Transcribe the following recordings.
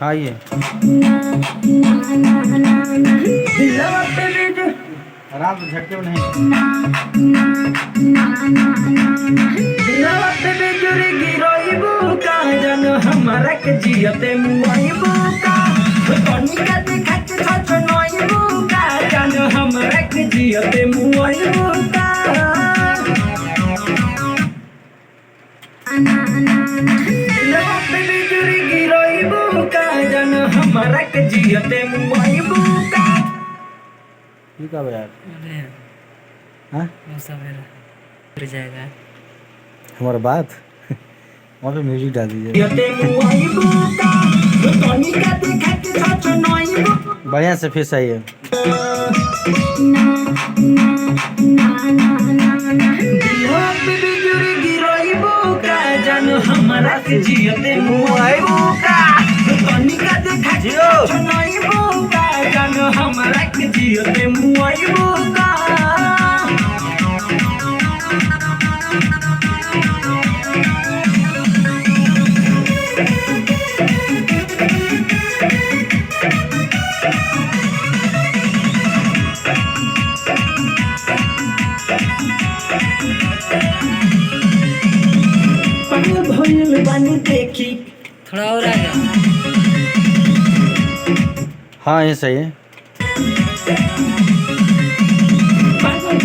हाँ ये आराम से झटके में नहीं। हमारा के जियते मुआइबू का कनिका देखा के छछनइबू का जान हमरा के जियते मुआइबू का दिलवा पे बिजुरी गिरइबू का जान हमरा के जियते मुआइबू का। ये क्या यार? अरे हाँ वो सब फिर जाएगा हमारा बात वहाँ पे म्यूजिक डाल दीजिए। जियते मुआइबू का कनिका देखा के छछनइबू बढ़िया से फिर सही है। दिलवा पे बिजुरी गिरइबू का जान हमरा के जियते मुआइबू का कनिका देखा के छछनइबू का जान हमरा के जियते मुआइबू का। पागल भइल बानी देखी थोड़ा और आ गया। हाँ ये सही है। पागल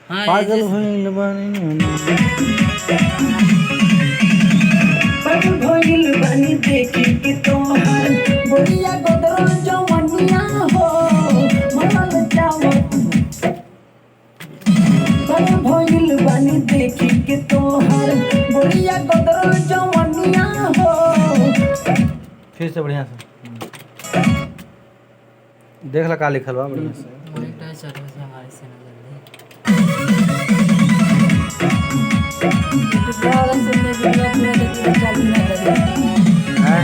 हाँ पागल भइल बानी पागल भइल बानी देखी कि तोहर बोलिया गोदर जवनिया हो मरल जावत। पागल भइल बानी देखी कि तोहर बोलिया गोदर जवनिया हो। फिर से बढ़िया से देख ला का लिखल बा बढ़िया से। मॉनिटर चलो से हमारे से ना जल्दी वाला सुनने वीडियो पूरा देखिए चालू ना करें। हैं?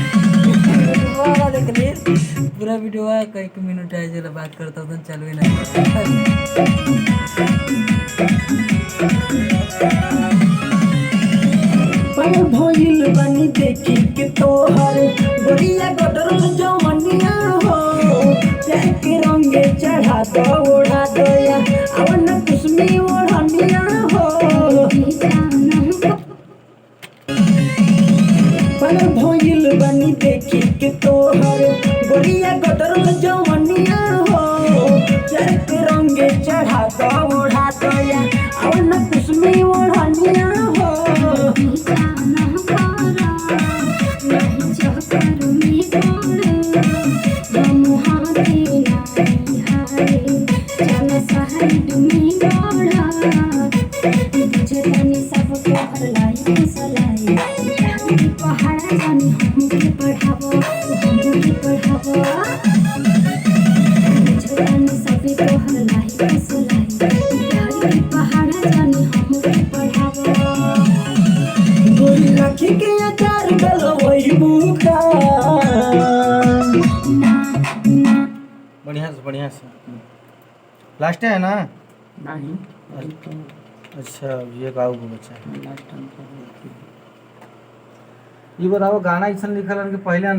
वाला देख ले पूरा वीडियो है कई मिनट है जो बात करता हूँ चालू ही ना करें। पागल भइल बानी देखी कि तोहर बोलिया गोदर जवनिया हो प्यार के रंगे चढ़ा दो ओढ़ा दया अवन कुसमी ओढ़निया हो। पागल भइल बानी देखी कि तोहर बोलिया गोदर जवनिया हो प्यार के रंगे चढ़ा दो ओढ़ा दया अवन कुसमी ओढ़निया हो। गोरी रखी के अचार डलवइबू का बढ़िया से लास्ट है ना? नहीं अच्छा ये गाँव को बचा है। ये बताओ गाना ऐसा लिखल है कि पहले अंतरा